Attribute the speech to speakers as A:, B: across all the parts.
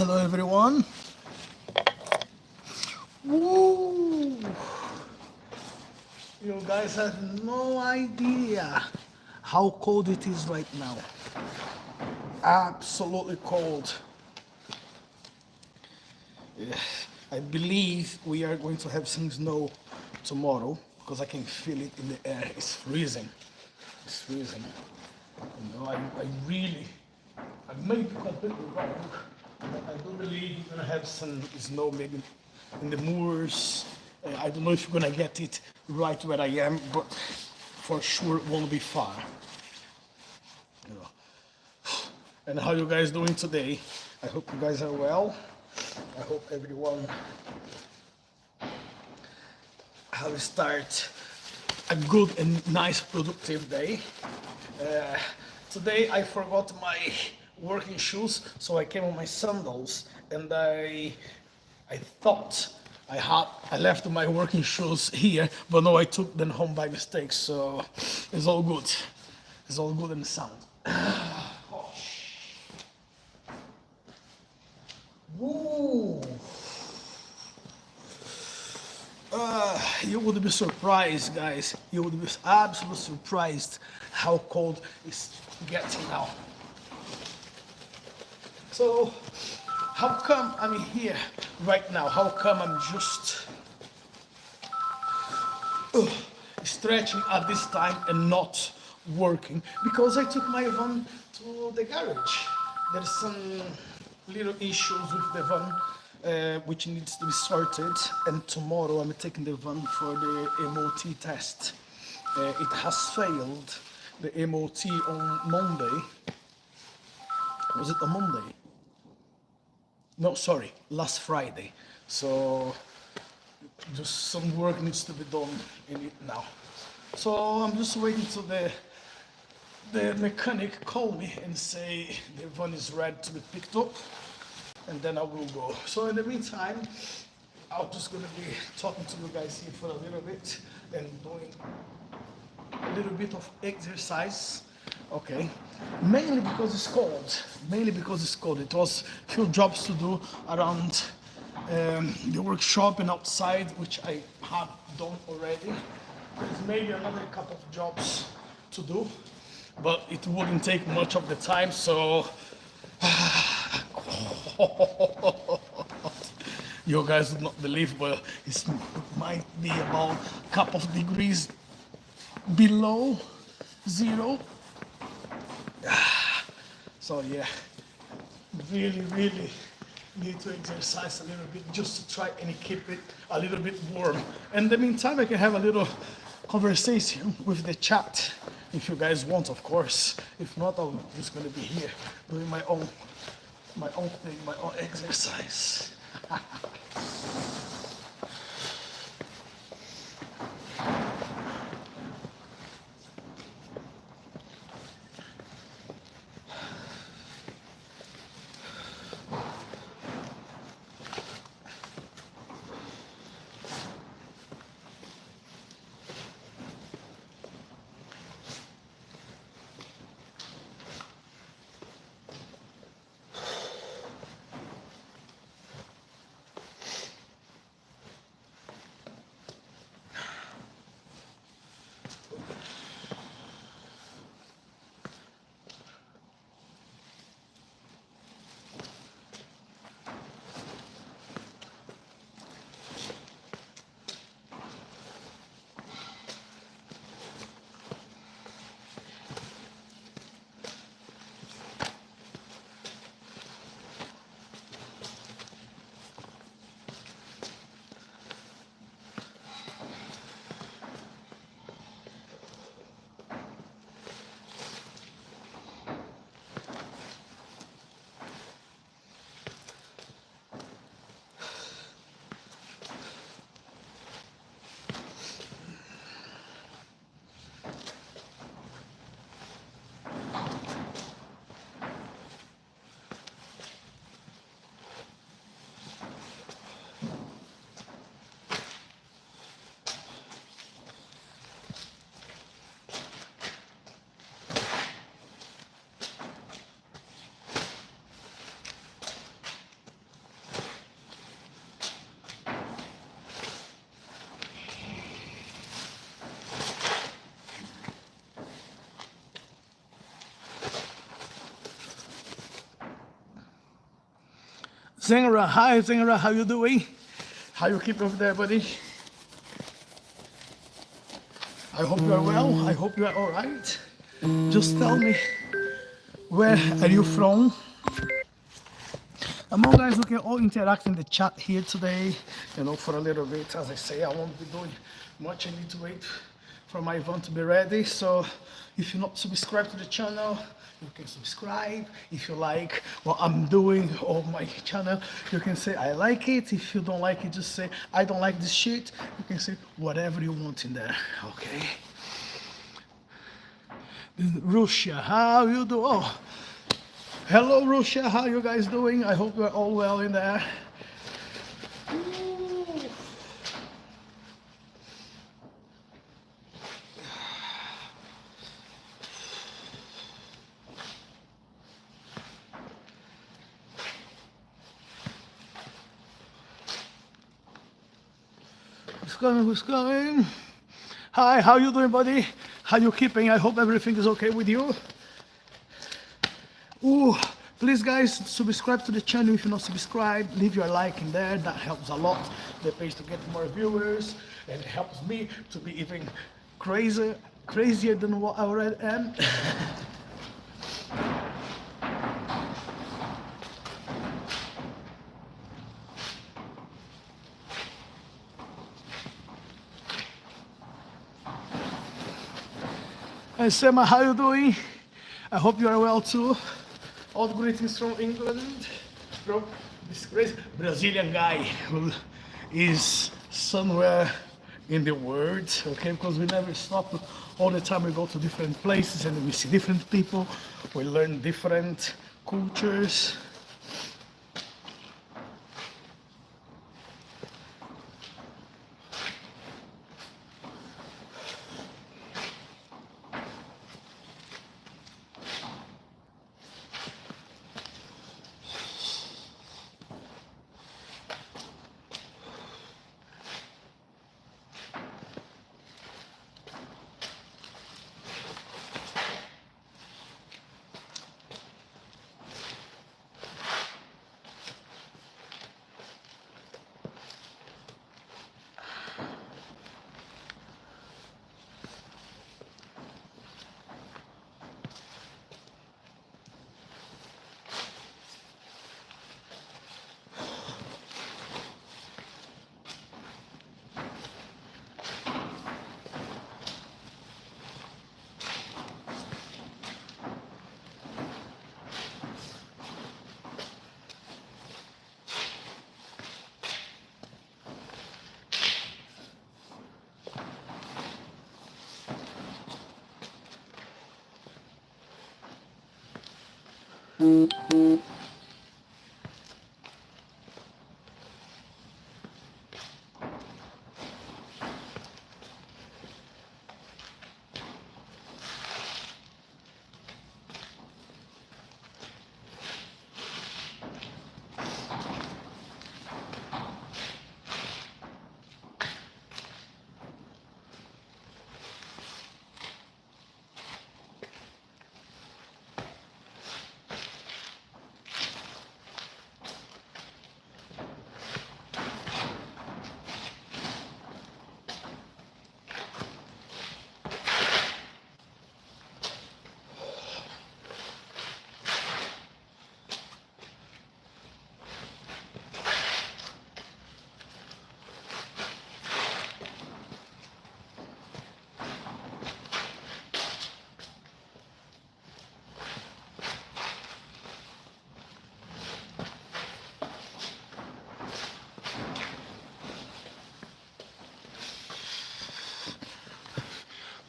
A: Hello everyone. Woo! You guys have no idea how cold it is right now. Absolutely cold. Yeah, I believe we are going to have some snow tomorrow because I can feel it in the air. It's freezing. It's freezing. I really, I may be completely wrong, but I do believe we're gonna have some snow maybe in the moors. I don't know if you're gonna get it right where I am, but for sure it won't be far. You know. And how you guys doing today? I hope you guys are well. I hope everyone have start a good and nice productive day. Uh, Today I forgot my working shoes, so I came on my sandals, and I thought I left my working shoes here, but no, I took them home by mistake. So it's all good. It's all good and sound. Woo! You would be surprised, guys. You would be absolutely surprised how cold it's getting now. So, how come I'm here right now? How come I'm just stretching at this time and not working? Because I took my van to the garage. There's some little issues with the van which needs to be sorted, and tomorrow I'm taking the van for the MOT test. It has failed the MOT on Monday. Was it on Monday? No, sorry, last Friday. So just some work needs to be done in it now. So I'm just waiting till the mechanic call me and say the van is ready to be picked up, and then I will go. So in the meantime, I'm just gonna be talking to you guys here for a little bit and doing a little bit of exercise. Okay, mainly because it's cold. Mainly because it's cold. It was a few jobs to do around the workshop and outside, which I have done already. There's maybe another couple of jobs to do, but it wouldn't take much of the time. So you guys would not believe, but it might be about a couple of degrees below zero. So yeah, really need to exercise a little bit just to try and keep it a little bit warm. In the meantime, I can have a little conversation with the chat if you guys want, of course. If not, I'm just gonna be here doing my own thing, my own exercise. Zengara, hi Zengara, how you doing? How you keep over there, buddy? I hope you are well. I hope you are all right. Just tell me, where are you from? Among guys, we can all interact in the chat here today, for a little bit. As I say, I won't be doing much. I need to wait for my event to be ready. So if you're not subscribed to the channel, you can subscribe. If you like what I'm doing or my channel, you can say I like it. If you don't like it, just say I don't like this shit. You can say whatever you want in there, okay? Russia, how you do? Oh, hello Russia, how you guys doing? I hope you're all well in there. Who's coming? Who's coming? Hi, how you doing, buddy? How you keeping? I hope everything is okay with you. Ooh, please guys, subscribe to the channel if you're not subscribed. Leave your like in there. That helps a lot. The page to get more viewers, and it helps me to be even crazier than what I already am. Hey Sema, how you doing? I hope you are well too. All the greetings from England, from this crazy Brazilian guy who is somewhere in the world, okay? Because we never stop. All the time we go to different places and we see different people. We learn different cultures.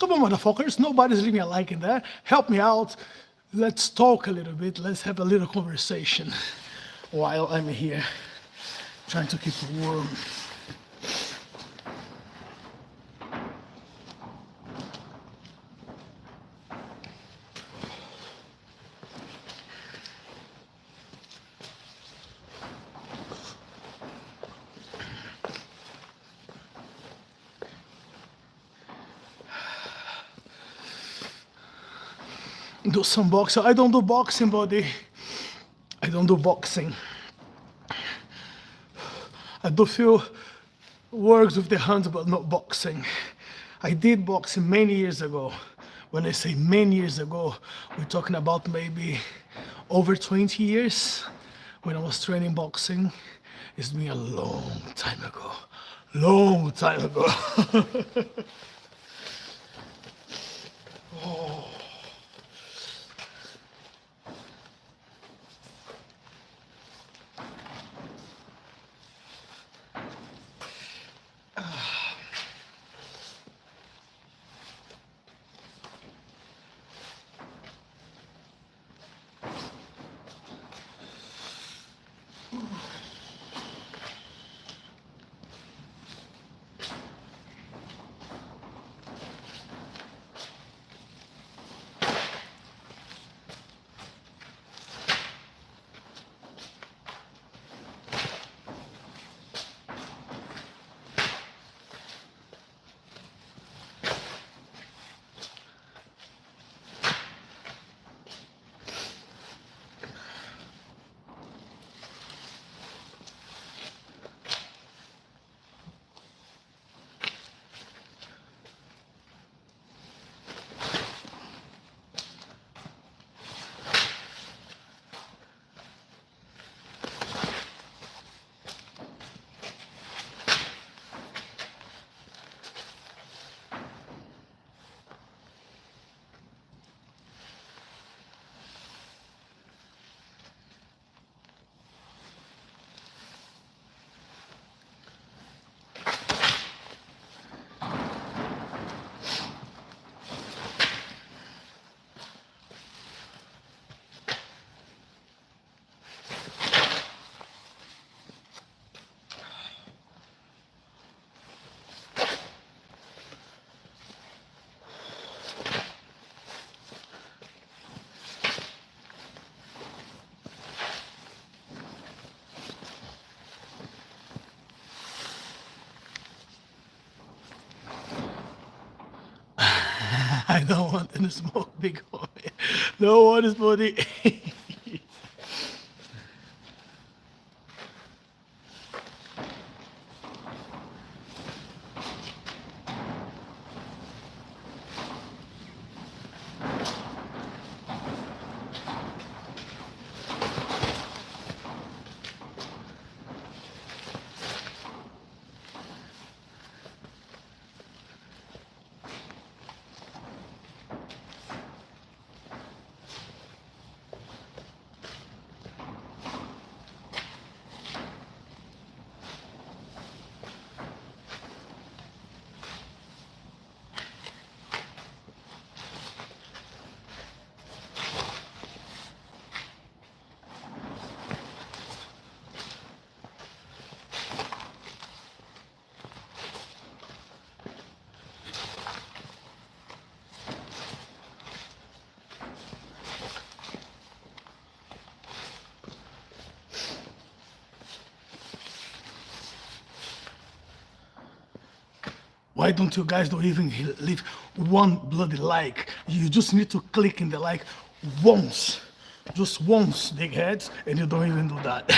A: Come on, motherfuckers. Nobody's leaving a like in there. Help me out. Let's talk a little bit. Let's have a little conversation while I'm here trying to keep warm. Do some boxing. I don't do boxing, buddy. I don't do boxing. I do few works with the hands, but not boxing. I did boxing many years ago. When I say many years ago, we're talking about maybe over 20 years when I was training boxing. It's been a long time ago. Long time ago. I don't want any smoke, big homie. No one is body. Why don't you guys don't even leave one bloody like? You just need to click in the like once. Just once, big heads, and you don't even do that.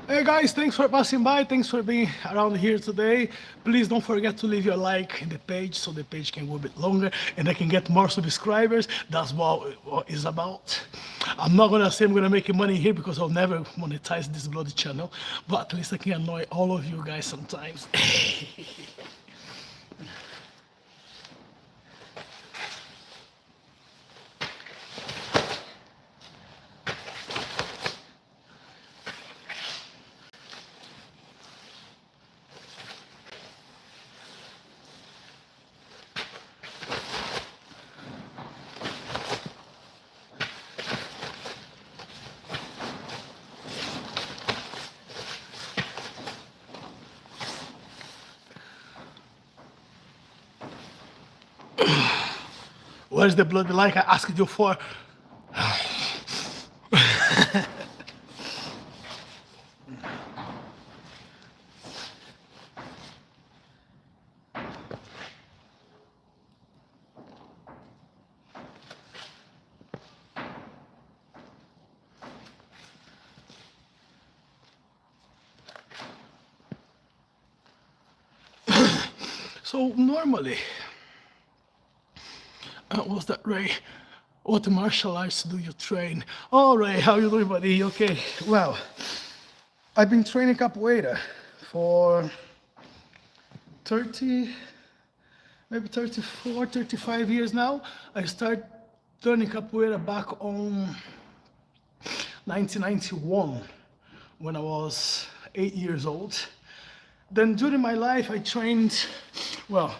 A: Hey guys, thanks for passing by. Thanks for being around here today. Please don't forget to leave your like in the page so the page can go a bit longer and I can get more subscribers. That's what it's about. I'm not gonna say I'm gonna make money here because I'll never monetize this bloody channel, but at least I can annoy all of you guys sometimes. Where's the bloody like I asked you for? So normally, what's that, Ray? What martial arts do you train? Oh, Ray, how you doing, buddy? Okay. Well, I've been training capoeira for 30, maybe 34, 35 years now. I started learning capoeira back on 1991 when I was 8 years old. Then during my life, I trained, well,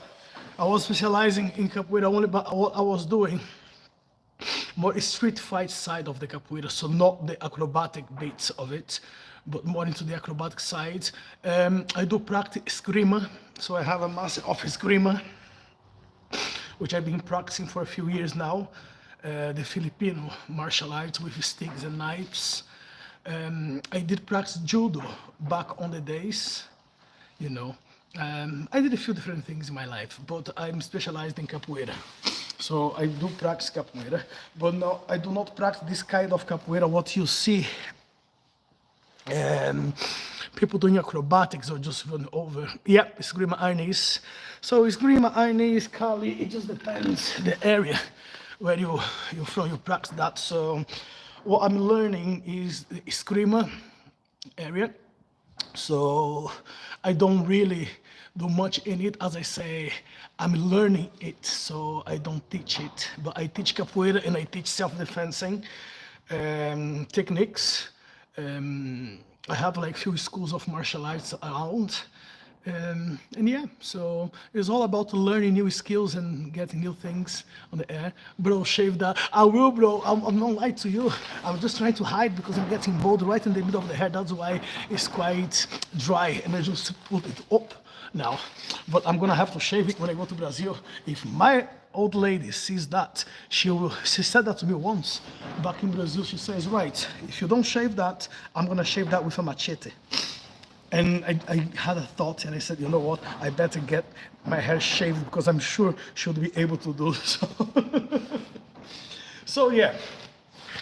A: I was specializing in capoeira only, but what I was doing more street fight side of the capoeira, so not the acrobatic bits of it, but more into the acrobatic side. I do practice eskrima, so I have a master of eskrima, which I've been practicing for a few years now, the Filipino martial arts with sticks and knives. I did practice judo back on the days, you know. I did a few different things in my life, but I'm specialized in capoeira. So I do practice capoeira, but no, I do not practice this kind of capoeira, what you see people doing acrobatics or just run over. Yeah, esgrima arnis. So esgrima arnis, kali, it just depends the area where you from you practice that. So what I'm learning is the screamer area. So I don't really do much in it. As I say, I'm learning it, so I don't teach it. But I teach capoeira and I teach self-defensing techniques. I have like few schools of martial arts around. And yeah, so it's all about learning new skills and getting new things on the air. Bro, shave that. I will, bro. I'm not lying to you. I'm just trying to hide because I'm getting bald right in the middle of the hair. That's why it's quite dry, and I just put it up now. But I'm gonna have to shave it when I go to Brazil. If my old lady sees that, she said that to me once back in Brazil. She says, right, if you don't shave that, I'm gonna shave that with a machete. And I had a thought, and I said, you know what? I better get my hair shaved because I'm sure she'll be able to do so. So yeah,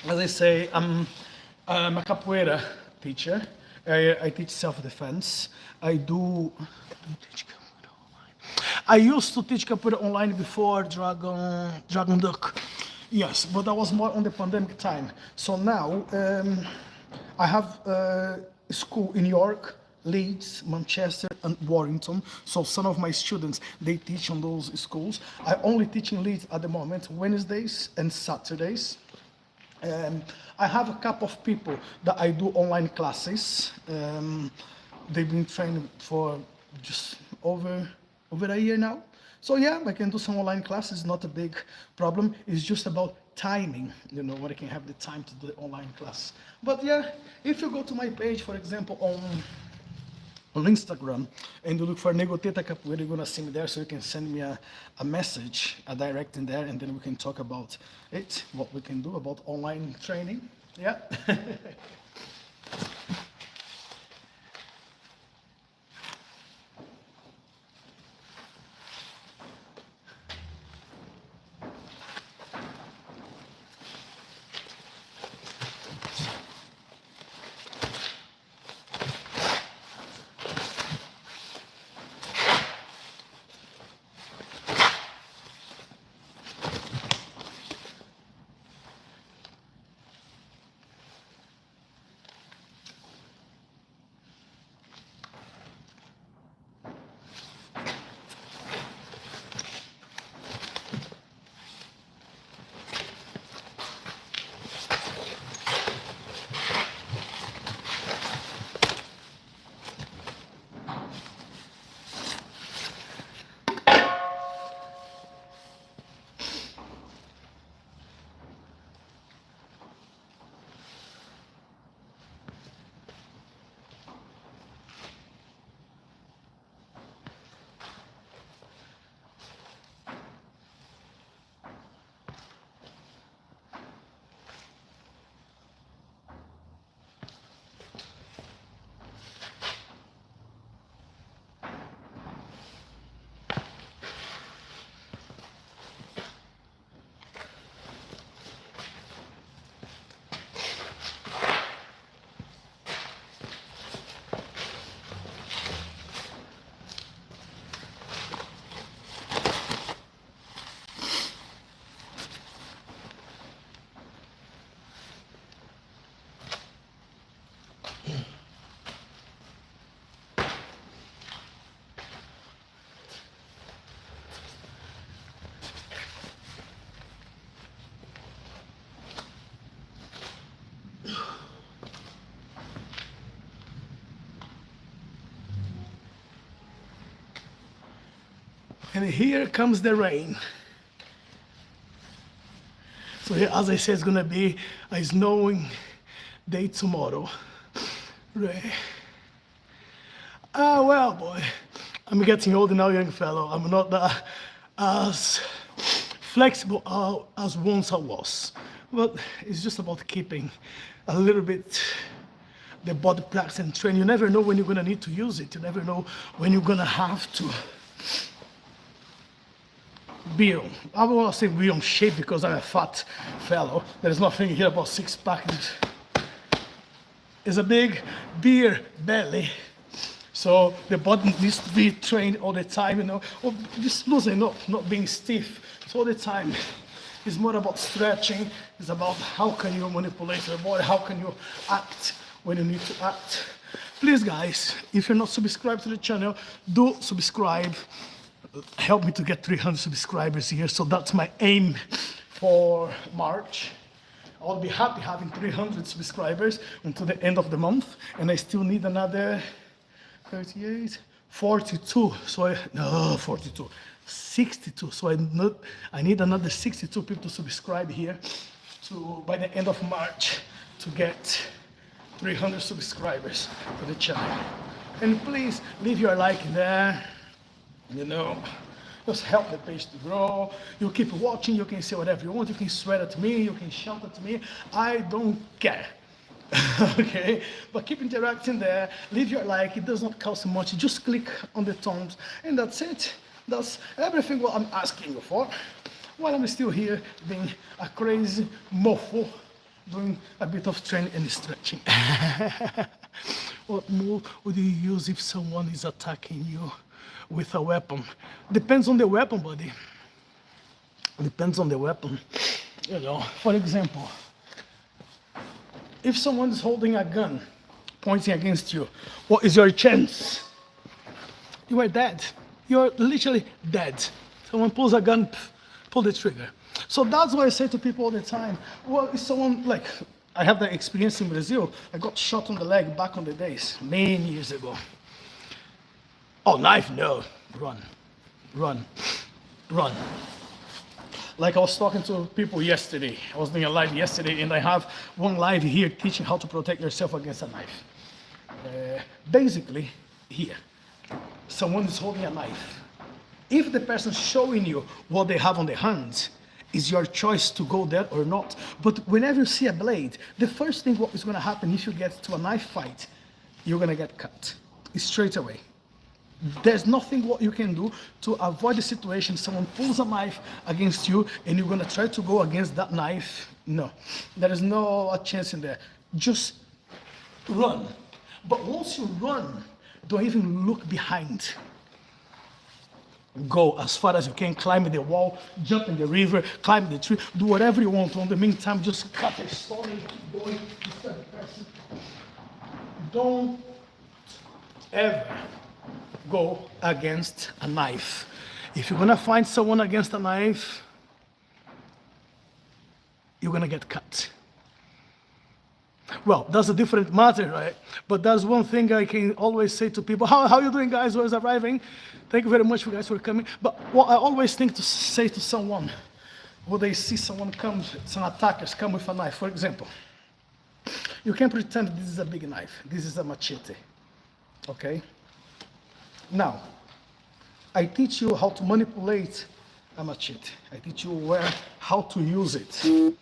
A: as I say, I'm a capoeira teacher. I teach self-defense. I used to teach capoeira online before Dragon Duck. Yes, but that was more on the pandemic time. So now I have a school in York, Leeds, Manchester, and Warrington. So some of my students, they teach on those schools. I only teach in Leeds at the moment, Wednesdays and Saturdays. I have a couple of people that I do online classes. They've been training for just over a year now. So yeah, I can do some online classes, not a big problem. It's just about timing, when I can have the time to do the online class. But yeah, if you go to my page, for example, on Instagram, and you look for Negoteta Capoeira, you're gonna see me there, so you can send me a message, a direct in there, and then we can talk about it, what we can do about online training. Yeah. And here comes the rain. So here, as I said, it's gonna be a snowing day tomorrow. Rain. Ah, well, boy, I'm getting older now, young fellow. I'm not that as flexible as once I was. But it's just about keeping a little bit the body practice and train. You never know when you're gonna need to use it. You never know when you're gonna have to be on. I don't want to say be on shape because I'm a fat fellow. There's nothing here about six pack. It's a big beer belly. So the body needs to be trained all the time, or just loosening up, not being stiff. So all the time. It's more about stretching. It's about how can you manipulate your body, how can you act when you need to act. Please guys, if you're not subscribed to the channel, do subscribe. Help me to get 300 subscribers here. So that's my aim for March. I'll be happy having 300 subscribers until the end of the month. And I still need another 38, 42. So no, 42. 62. So I need another 62 people to subscribe here by the end of March to get 300 subscribers to the channel. And please leave your like there, just help the page to grow. You keep watching, you can say whatever you want, you can swear at me, you can shout at me, I don't care. Okay, but keep interacting there, leave your like, it does not cost much, just click on the thumbs, and that's it. That's everything what I'm asking you for, while I'm still here being a crazy mofo, doing a bit of training and stretching. What move would you use if someone is attacking you with a weapon? Depends on the weapon, buddy. Depends on the weapon. For example, if someone is holding a gun, pointing against you, what is your chance? You are dead. You're literally dead. Someone pulls a gun, pull the trigger. So that's why I say to people all the time, well, if someone, like, I have that experience in Brazil. I got shot on the leg back on the days, many years ago. Oh, knife, no. Run, run, run. Like I was talking to people yesterday. I was doing a live yesterday, and I have one live here teaching how to protect yourself against a knife. Basically, here, someone is holding a knife. If the person showing you what they have on their hands, it's your choice to go there or not. But whenever you see a blade, the first thing what is going to happen if you get to a knife fight, you're going to get cut straight away. There's nothing what you can do to avoid the situation. Someone pulls a knife against you and you're going to try to go against that knife. No, there is no chance in there. Just run. But once you run, don't even look behind. Go as far as you can, climb the wall, jump in the river, climb the tree, do whatever you want. In the meantime, just cut a stone and keep going. Disturb the person. Don't ever go against a knife. If you're gonna find someone against a knife, you're gonna get cut. Well, that's a different matter, right? But that's one thing I can always say to people. How are you doing, guys? Who's arriving? Thank you very much for guys for coming. But what I always think to say to someone, when they see someone come, some attackers come with a knife, for example, you can pretend this is a big knife. This is a machete, okay? Now, I teach you how to manipulate a machete. I teach you how to use it.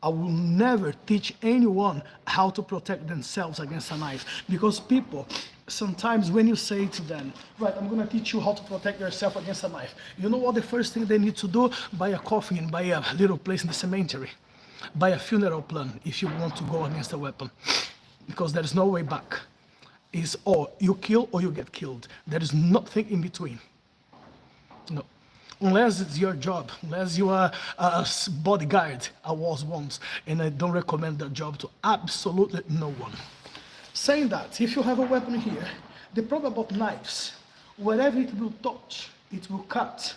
A: I will never teach anyone how to protect themselves against a knife, because people, sometimes when you say to them, right, I'm gonna teach you how to protect yourself against a knife, you know what the first thing they need to do? Buy a coffin, buy a little place in the cemetery, buy a funeral plan if you want to go against a weapon, because there's no way back. It's or you kill or you get killed. There is nothing in between. No. Unless it's your job, unless you are a bodyguard. I was once, and I don't recommend that job to absolutely no one. Saying that, if you have a weapon here, the problem about knives, wherever it will touch, it will cut.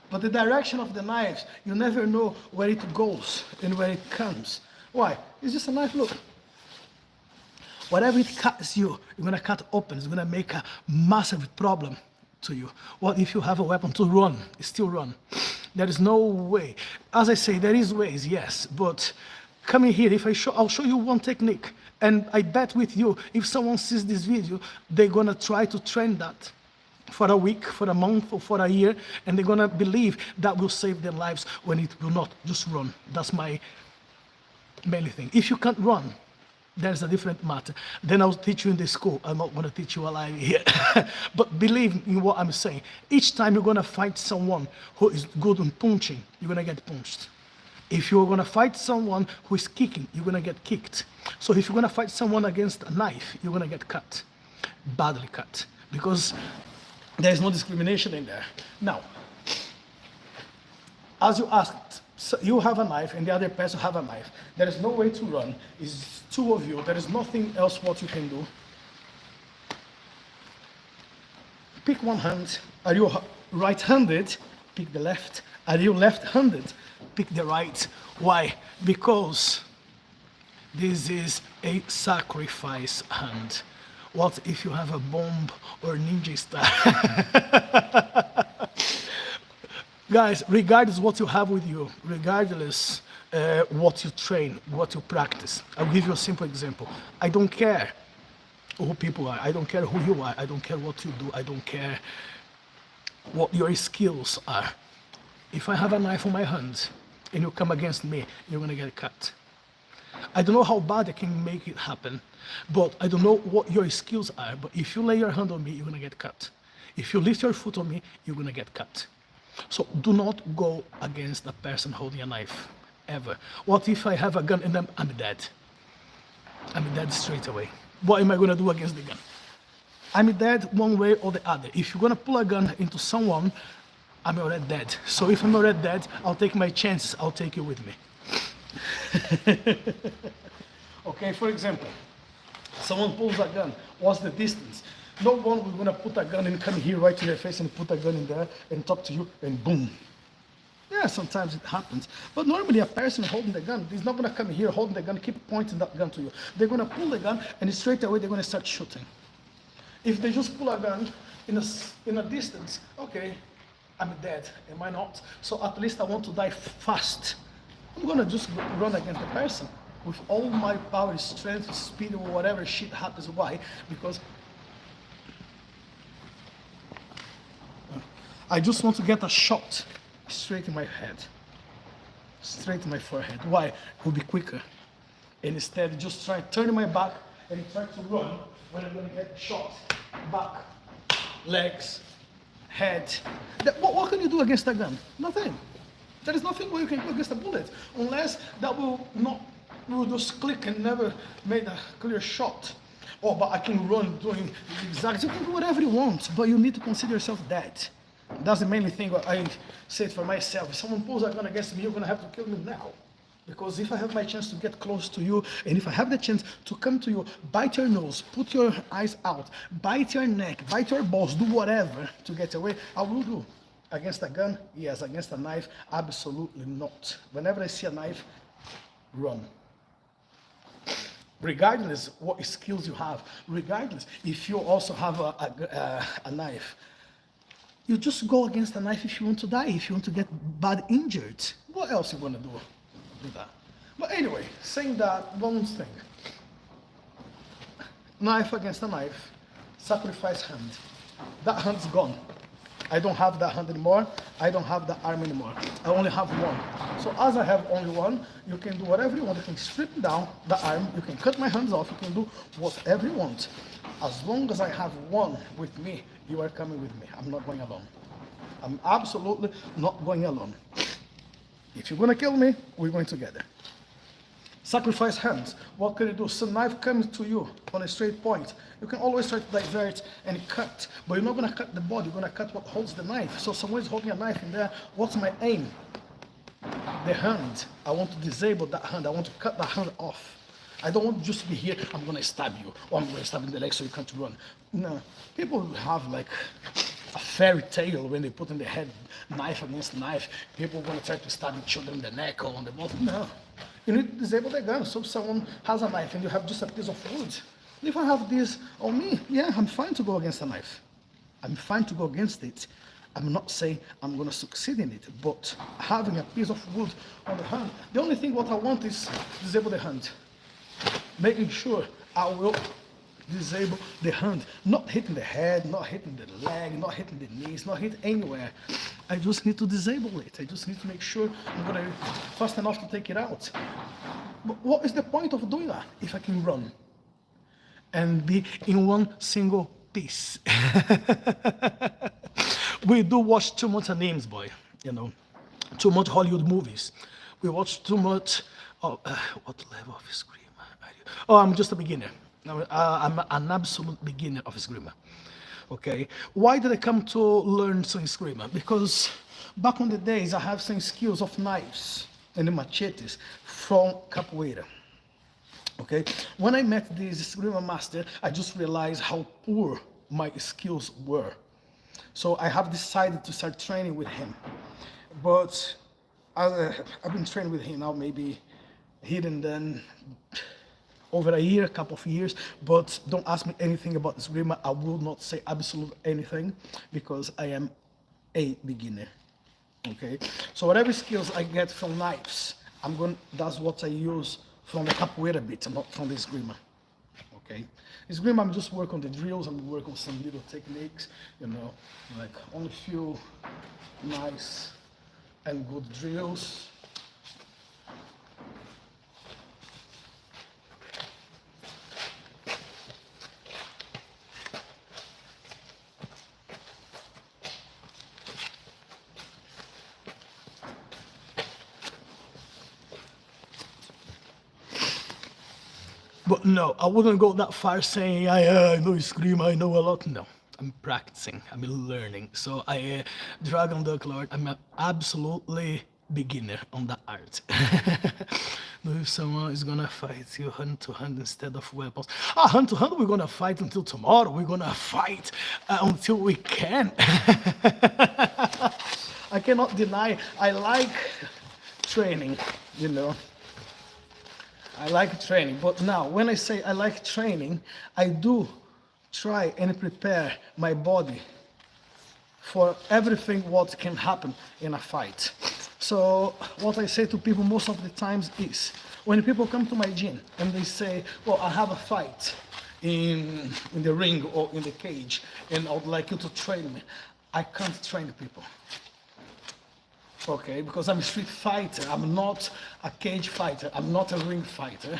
A: But the direction of the knives, you never know where it goes and where it comes. Why? It's just a knife, look. Whatever it cuts you, you're gonna cut open, it's gonna make a massive problem to you. What if you have a weapon to run? Still run. There is no way. As I say, there is ways, yes, but coming here, I'll show you one technique, and I bet with you, if someone sees this video, they're gonna try to train that for a week, for a month, or for a year, and they're gonna believe that will save their lives when it will not. Just run. That's my main thing. If you can't run, there's a different matter. Then I'll teach you in the school. I'm not going to teach you alive here. But believe in what I'm saying. Each time you're going to fight someone who is good on punching, you're going to get punched. If you're going to fight someone who is kicking, you're going to get kicked. So if you're going to fight someone against a knife, you're going to get cut. Badly cut. Because there's no discrimination in there. Now, as you asked So you have a knife and the other person have a knife. There is no way to run. It's two of you. There is nothing else what you can do. Pick one hand. Are you right-handed? Pick the left. Are you left-handed? Pick the right. Why? Because this is a sacrifice hand. What if you have a bomb or ninja star? Guys, regardless what you have with you, regardless what you train, what you practice, I'll give you a simple example. I don't care who people are. I don't care who you are. I don't care what you do. I don't care what your skills are. If I have a knife on my hand and you come against me, you're gonna get cut. I don't know how bad I can make it happen, but I don't know what your skills are. But if you lay your hand on me, you're gonna get cut. If you lift your foot on me, you're gonna get cut. So do not go against a person holding a knife, ever. What if I have a gun and I'm dead? I'm dead straight away. What am I gonna do against the gun? I'm dead one way or the other. If you're gonna pull a gun into someone, I'm already dead. So if I'm already dead, I'll take my chances. I'll take you with me. Okay, for example, someone pulls a gun. What's the distance? No one will gonna put a gun and come here right to your face and put a gun in there and talk to you and boom. Yeah, sometimes it happens. But normally a person holding the gun is not gonna come here holding the gun, keep pointing that gun to you. They're gonna pull the gun and straight away they're gonna start shooting. If they just pull a gun in a distance, okay, I'm dead, am I not? So at least I want to die fast. I'm gonna just run against the person with all my power, strength, speed, or whatever shit happens. Why? Because I just want to get a shot straight in my head, straight in my forehead. Why? It will be quicker. And instead, just try turning my back and try to run when I'm gonna get shot. Back, legs, head. What can you do against a gun? Nothing. There is nothing where you can do against a bullet, unless that will just click and never made a clear shot. Oh, but I can run doing zigzags. You can do whatever you want, but you need to consider yourself dead. That's the main thing I say for myself. If someone pulls a gun against me, you're gonna have to kill me now. Because if I have my chance to get close to you, and if I have the chance to come to you, bite your nose, put your eyes out, bite your neck, bite your balls, do whatever to get away, I will do. Against a gun? Yes. Against a knife? Absolutely not. Whenever I see a knife, run. Regardless what skills you have, regardless if you also have a knife, you just go against a knife if you want to die, if you want to get bad injured. What else you want to do? Do that. But anyway, saying that, one thing. Knife against a knife, sacrifice hand. That hand's gone. I don't have that hand anymore. I don't have that arm anymore. I only have one. So as I have only one, you can do whatever you want. You can strip down the arm. You can cut my hands off. You can do whatever you want. As long as I have one with me, you are coming with me. I'm not going alone. I'm absolutely not going alone. If you're going to kill me, we're going together. Sacrifice hands. What can you do? Some knife comes to you on a straight point. You can always try to divert and cut, but you're not going to cut the body. You're going to cut what holds the knife. So someone is holding a knife in there. What's my aim? The hand. I want to disable that hand. I want to cut that hand off. I don't want to just be here. I'm going to stab you, or I'm going to stab in the leg so you can't run. No. People have like a fairy tale when they put in their head knife against knife. People want to try to stab each other in the neck or on the bottom. No. You need to disable the gun. So if someone has a knife and you have just a piece of wood, if I have this on me, yeah, I'm fine to go against a knife. I'm fine to go against it. I'm not saying I'm going to succeed in it, but having a piece of wood on the hand, the only thing what I want is disable the hand. Making sure I will disable the hand, not hitting the head, not hitting the leg, not hitting the knees, not hitting anywhere. I just need to disable it. I just need to make sure I'm gonna fast enough to take it out. But what is the point of doing that if I can run and be in one single piece? We do watch too much animes, boy. You know, too much Hollywood movies. We watch too much. What level of screamer are you? Oh, I'm just a beginner. I'm an absolute beginner of Eskrima. Okay, why did I come to learn some Eskrima? Because back in the days I have some skills of knives. and the machetes from capoeira. Okay, when I met this esgrima master, I just realized how poor my skills were. So I have decided to start training with him. But I've been training with him now maybe here and then over a year, a couple of years. But don't ask me anything about esgrima. I will not say absolutely anything because I am a beginner. Okay, so whatever skills I get from knives, that's what I use from the capoeira bit, not from the esgrima. Okay, esgrima, I'm just working on the drills, I'm working on some little techniques, like only few nice and good drills. But no, I wouldn't go that far saying I know scream, I know a lot. No, I'm practicing, I'm learning. So Dragon Duck Lord, I'm an absolutely beginner on that art. If someone is gonna fight you hand to hand instead of weapons, hand to hand we're gonna fight until tomorrow. We're gonna fight until we can. I cannot deny I like training, I like training, but now when I say I like training, I do try and prepare my body for everything what can happen in a fight. So what I say to people most of the times is, when people come to my gym and they say, well, I have a fight in the ring or in the cage and I would like you to train me, I can't train people. Okay, because I'm a street fighter, I'm not a cage fighter, I'm not a ring fighter.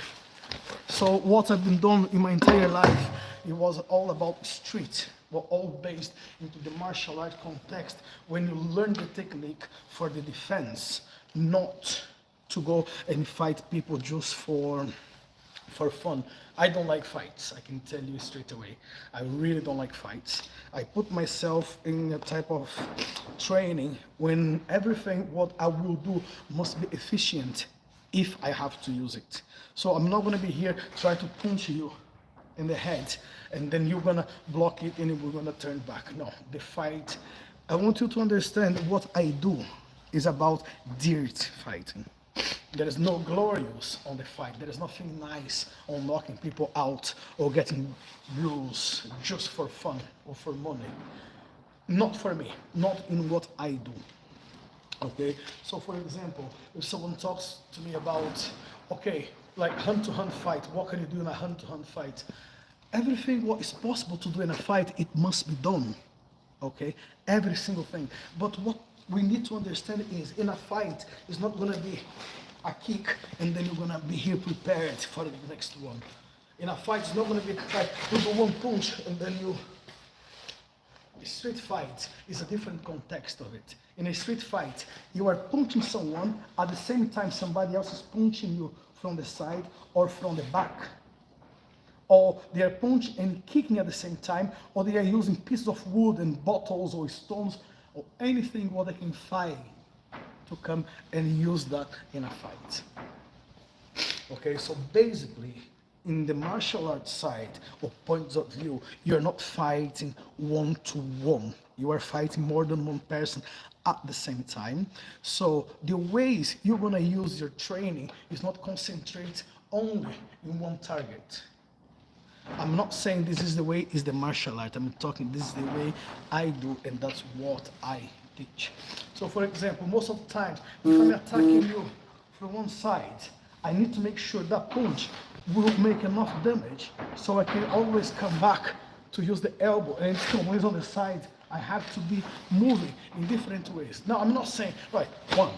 A: So what I've been doing in my entire life, it was all about street, all based into the martial art context when you learn the technique for the defense, not to go and fight people just for fun. I don't like fights, I can tell you straight away. I really don't like fights. I put myself in a type of training when everything what I will do must be efficient if I have to use it. So I'm not gonna be here try to punch you in the head and then you're gonna block it and we're gonna turn back. No, the fight, I want you to understand what I do is about dirt fighting. There is no glorious on the fight. There is nothing nice on knocking people out or getting bruised just for fun or for money. Not for me, not in what I do. Okay, so for example, if someone talks to me about, okay, like hand-to-hand fight, what can you do in a hand-to-hand fight? Everything what is possible to do in a fight, it must be done. Okay, every single thing. But what we need to understand is in a fight, it's not going to be a kick and then you're going to be here prepared for the next one. In a fight, it's not going to be like you go one punch and then you... A street fight is a different context of it. In a street fight, you are punching someone at the same time somebody else is punching you from the side or from the back. Or they are punching and kicking at the same time, or they are using pieces of wood and bottles or stones or anything what they can find to come and use that in a fight. Okay, so basically, in the martial arts side or points of view, you're not fighting one-to-one. You are fighting more than one person at the same time. So the ways you're gonna use your training is not concentrate only in one target. I'm not saying this is the way is the martial art. I'm talking this is the way I do and that's what I teach. So for example, most of the time, if I'm attacking you from one side, I need to make sure that punch will make enough damage so I can always come back to use the elbow. And it's always on the side, I have to be moving in different ways. Now, I'm not saying, right, 1,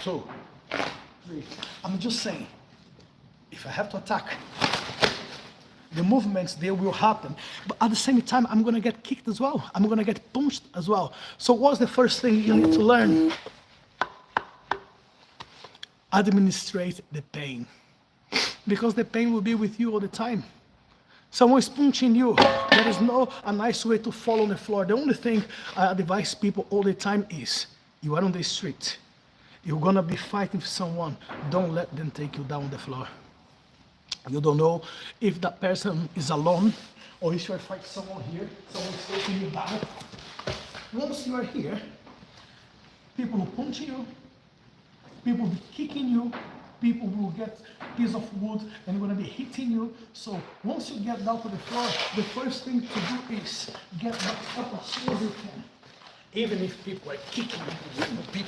A: 2, 3. I'm just saying, if I have to attack, the movements, they will happen. But at the same time, I'm going to get kicked as well. I'm going to get punched as well. So what's the first thing you need to learn? Administrate the pain. Because the pain will be with you all the time. Someone is punching you. There is a nice way to fall on the floor. The only thing I advise people all the time is, you are on the street. You're gonna be fighting with someone. Don't let them take you down the floor. You don't know if that person is alone or if you're fighting someone here, someone's taking you down. Once you are here, people will punch you, people will be kicking you, people will get piece of wood and going to be hitting you. So once you get down to the floor, the first thing to do is get back up as soon as you can. Even if people are kicking you,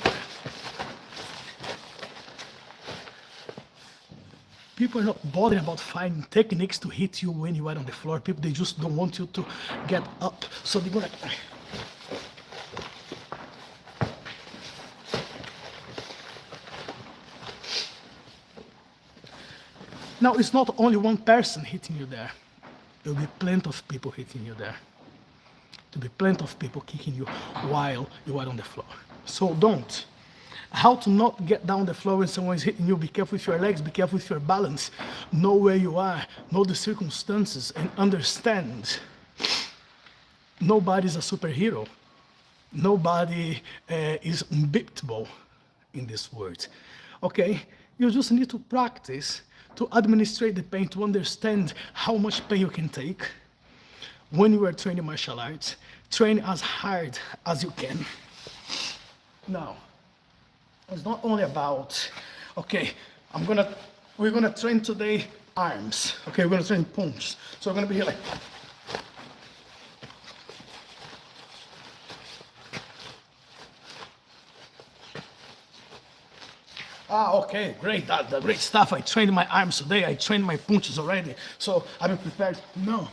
A: people are not bothered about finding techniques to hit you when you are on the floor. People, they just don't want you to get up. So they're gonna. Now, it's not only one person hitting you there. There'll be plenty of people hitting you there. There'll be plenty of people kicking you while you are on the floor. So don't. How to not get down the floor when someone is hitting you. Be careful with your legs, be careful with your balance. Know where you are, know the circumstances, and understand nobody's a superhero. Nobody is unbeatable in this world. Okay? You just need to practice to administrate the pain, to understand how much pain you can take. When you are training martial arts, train as hard as you can. Now, it's not only about, okay, we're gonna train today arms. Okay, we're gonna train punch. So we're gonna be here like, okay, great, that's great stuff. I trained my arms today, I trained my punches already, so I'm prepared. No.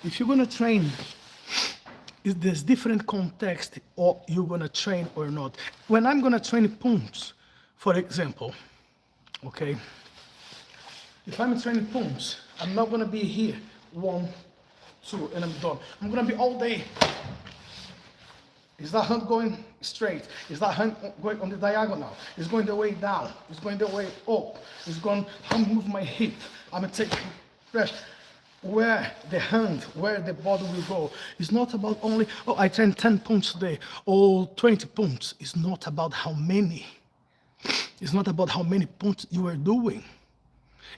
A: If you're gonna train, there's different context or you're gonna train or not. When I'm gonna train punch, for example, okay, if I'm training punch, I'm not gonna be here, 1, 2, and I'm done. I'm gonna be all day. Is that hand going straight? Is that hand going on the diagonal? It's going the way down. It's going the way up. It's going, how move my hip. I'm gonna take pressure. Where the hand, where the body will go. It's not about only, oh, I trained 10 punches today, or 20 punches. It's not about how many. It's not about how many punches you are doing.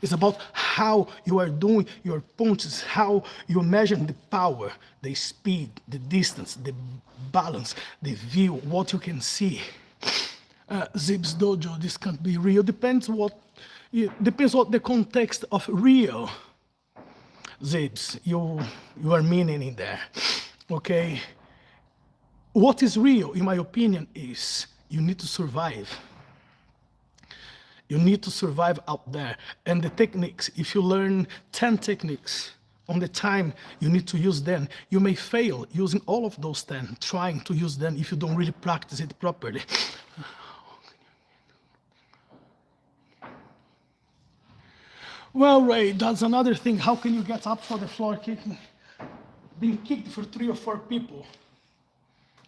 A: It's about how you are doing your punches, how you measure the power, the speed, the distance, the balance, the view, what you can see. Zip's dojo, this can't be real. Depends what the context of real. Zips, you are meaning in there, okay? What is real, in my opinion, is you need to survive. You need to survive out there. And the techniques, if you learn 10 techniques on the time you need to use them, you may fail using all of those 10, trying to use them if you don't really practice it properly. Well, Ray, that's another thing. How can you get up from the floor kicking, being kicked for 3 or 4 people?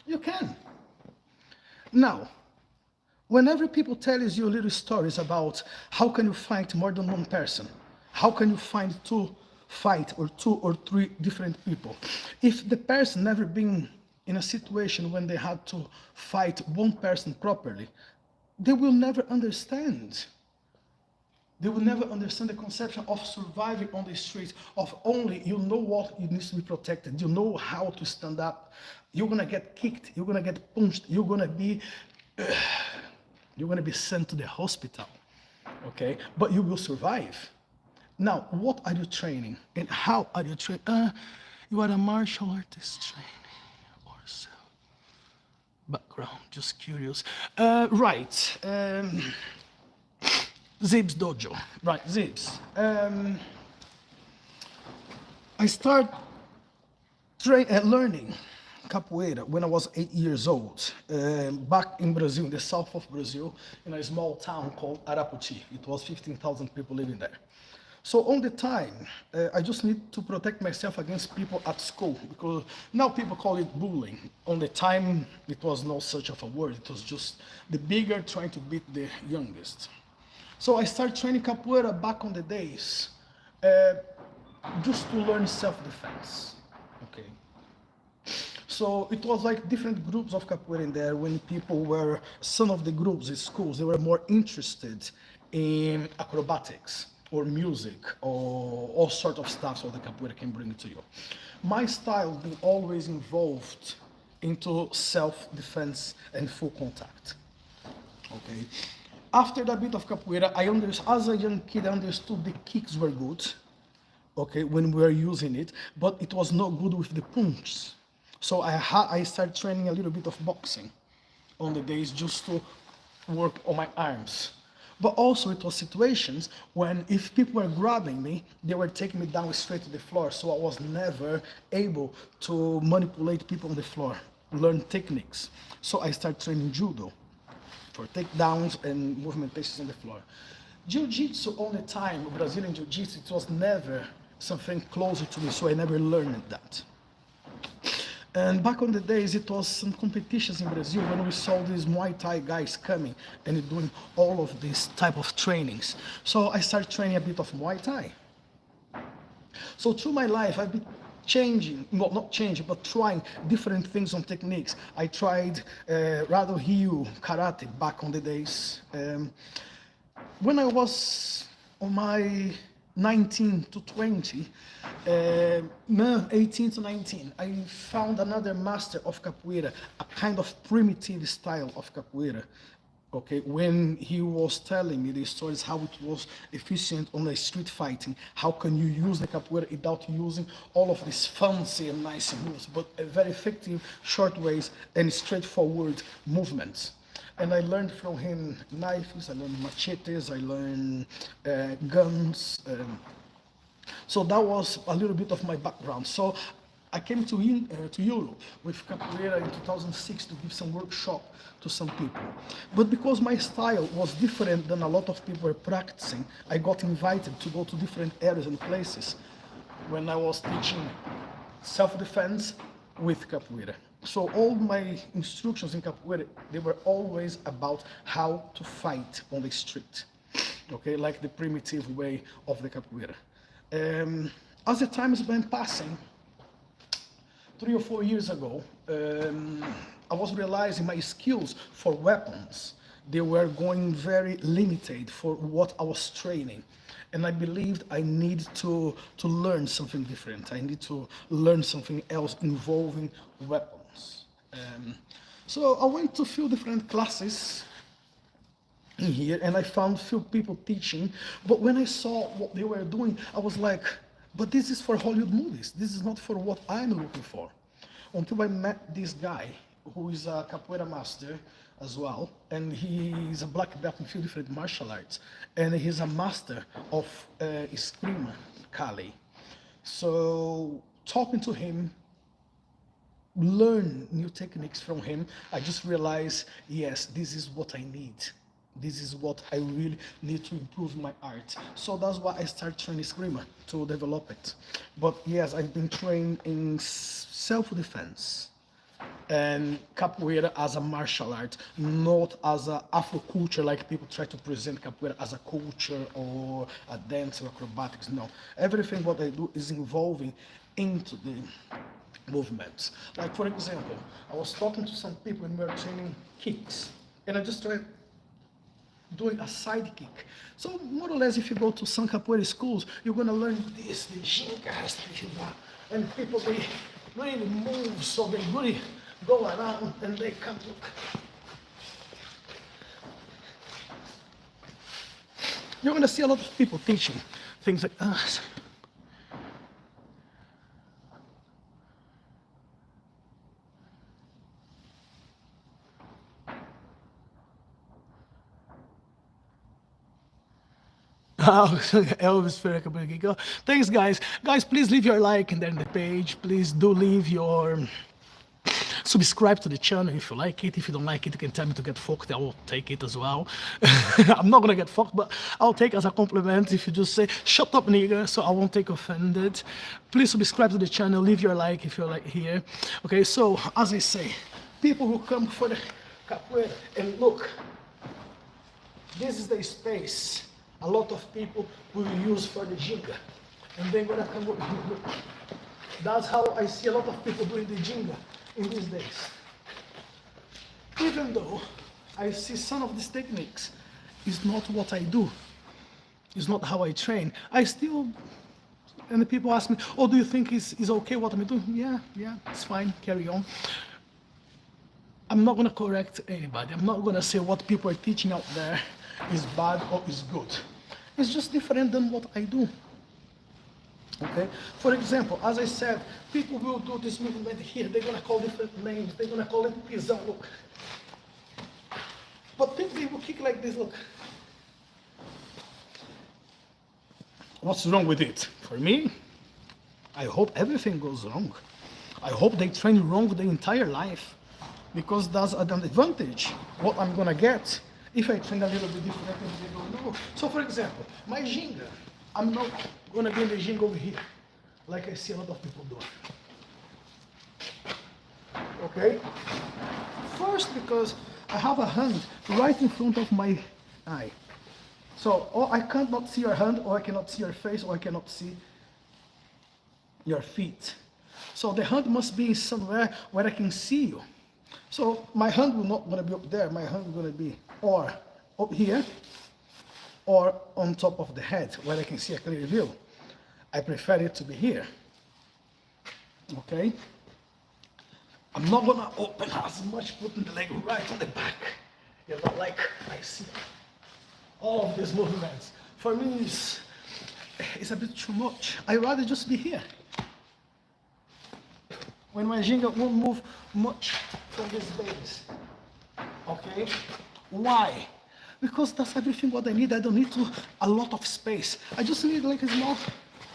A: You can. Now, whenever people tell you little stories about how can you fight more than one person, how can you find 2 or 3 different people, if the person never been in a situation when they had to fight one person properly, they will never understand. They will never understand the conception of surviving on the streets, of only, you know what needs to be protected, you know how to stand up. You're gonna get kicked, you're gonna get punched, you're gonna be sent to the hospital, okay? But you will survive. Now, what are you training and how are you training? You are a martial artist training or so. Background, just curious. Right. Zip's dojo. Right, Zip's. I started learning capoeira when I was 8 years old, back in Brazil, in the south of Brazil, in a small town called Araputi. It was 15,000 people living there. So on the time, I just need to protect myself against people at school, because now people call it bullying. On the time, it was no such of a word. It was just the bigger trying to beat the youngest. So I started training capoeira back on the days, just to learn self-defense, okay? So it was like different groups of capoeira in there. When people were, some of the groups in schools, they were more interested in acrobatics or music or all sort of stuff so the capoeira can bring to you. My style been always involved into self-defense and full contact. Okay. After that bit of capoeira, as a young kid, I understood the kicks were good, okay, when we were using it, but it was not good with the punches. So I started training a little bit of boxing on the days just to work on my arms. But also it was situations when if people were grabbing me, they were taking me down straight to the floor. So I was never able to manipulate people on the floor, learn techniques. So I started training judo for takedowns and movementations on the floor. Jiu-Jitsu on the time, Brazilian Jiu-Jitsu, it was never something closer to me, so I never learned that. And back on the days, it was some competitions in Brazil when we saw these Muay Thai guys coming and doing all of these type of trainings. So I started training a bit of Muay Thai. So through my life, I've been changing, well, not changing, but trying different things on techniques. I tried Rado Ryu, karate back on the days. When I was on my 19 to 20, no, 18 to 19, I found another master of capoeira, a kind of primitive style of capoeira. Okay, when he was telling me the stories, how it was efficient on the street fighting, how can you use the capoeira without using all of these fancy and nice moves, but very effective, short ways and straightforward movements. And I learned from him knives, I learned machetes, I learned guns. So that was a little bit of my background. So I came to Europe with capoeira in 2006 to give some workshop to some people. But because my style was different than a lot of people were practicing, I got invited to go to different areas and places when I was teaching self-defense with capoeira. So all my instructions in capoeira, they were always about how to fight on the street, okay, like the primitive way of the capoeira. As the time has been passing, 3 or 4 years ago, I was realizing my skills for weapons, they were going very limited for what I was training. And I believed I need to learn something different. I need to learn something else involving weapons. So I went to a few different classes in here and I found few people teaching. But when I saw what they were doing, I was like, but this is for Hollywood movies. This is not for what I'm looking for. Until I met this guy who is a capoeira master as well, and he's a black belt in a few different martial arts, and he's a master of Eskrima, Kali. So talking to him, learn new techniques from him, I just realized, yes, this is what I need. This is what I really need to improve my art. So that's why I started training Eskrima, to develop it. But yes, I've been trained in self-defense and capoeira as a martial art, not as a Afro culture like people try to present capoeira as a culture or a dance or acrobatics. No, everything what I do is involving into the movements. Like for example, I was talking to some people and we were training kicks, and I just tried doing a side kick. So more or less, if you go to some capoeira schools, you're gonna learn this, the gingas, and people they really move, so they really go around and they come. You're gonna see a lot of people teaching things like that. Oh, Elvis Ferreira. Thanks, guys. Guys, please leave your like and then the page. Please do leave your subscribe to the channel if you like it. If you don't like it, you can tell me to get fucked. I will take it as well. I'm not gonna get fucked, but I'll take it as a compliment if you just say shut up, nigga, so I won't take offended. Please subscribe to the channel. Leave your like if you're like here. Okay, so as I say, people who come for the capoeira and look, this is the space a lot of people will use for the ginga, and they're gonna come over here. Look. That's how I see a lot of people doing the ginga. in these days, even though I see some of these techniques is not what I do, it's not how I train, I still, and the people ask me, oh, do you think it's okay what I'm doing? Yeah, it's fine, carry on. I'm not going to correct anybody. I'm not going to say what people are teaching out there is bad or is good. It's just different than what I do. Okay? For example, as I said, people will do this movement here. They're going to call different names. They're going to call it pisão. Look. But think they will kick like this. Look. What's wrong with it? For me, I hope everything goes wrong. I hope they train wrong the entire life. Because that's an advantage, what I'm gonna get if I train a little bit different and they don't know. So for example, my ginga, I'm not gonna be in the ginga over here, like I see a lot of people do. Okay? First, because I have a hand right in front of my eye. So, or I cannot see your hand, or I cannot see your face, or I cannot see your feet. So the hand must be somewhere where I can see you. So my hand will not going to be up there, my hand is going to be or up here or on top of the head where I can see a clear view. I prefer it to be here. Okay? I'm not going to open as much, putting the leg right on the back. You know, like I see all of these movements. For me, it's a bit too much. I'd rather just be here. When my ginga won't move much from this base. Okay? Why? Because that's everything what I need. I don't need a lot of space. I just need like a small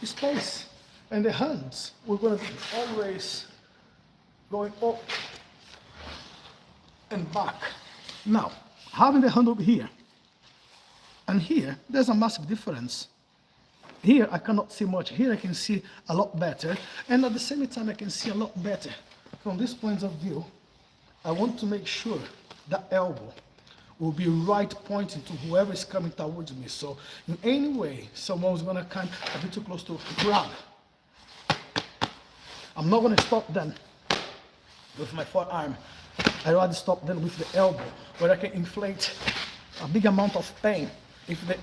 A: space. And the hands, we're going to be always going up and back. Now, having the hand over here and here, there's a massive difference. Here I cannot see much. Here I can see a lot better. And at the same time I can see a lot better. From this point of view, I want to make sure that elbow will be right pointing to whoever is coming towards me. So in any way, someone's going to come a bit too close to grab. I'm not going to stop them with my forearm. I'd rather stop them with the elbow, where I can inflict a big amount of pain if the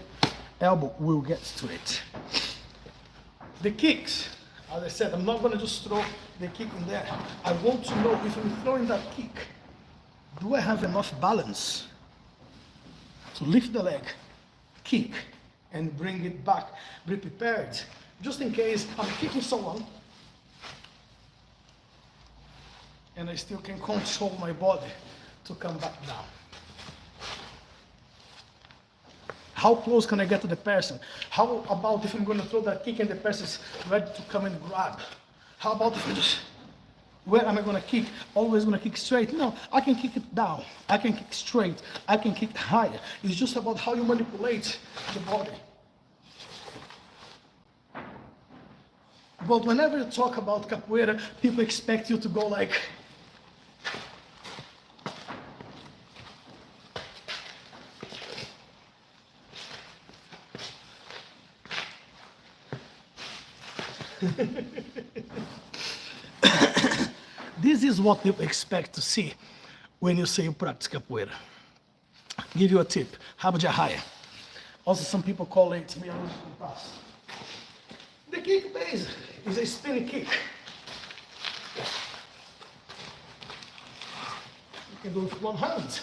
A: elbow will get to it. The kicks, as I said, I'm not going to just throw the kick in there. I want to know if I'm throwing that kick, do I have enough balance to lift the leg, kick, and bring it back? Be prepared, just in case I'm kicking someone and I still can control my body to come back down. How close can I get to the person? How about if I'm going to throw that kick and the person is ready to come and grab? How about if I just, where am I going to kick? Always going to kick straight? No, I can kick it down. I can kick straight. I can kick higher. It's just about how you manipulate the body. But whenever you talk about capoeira, people expect you to go like, this is what you expect to see when you say you practice capoeira. Give you a tip, rabajahaya. Also some people call it pass. The kick base is a spinning kick. You can do it with one hand.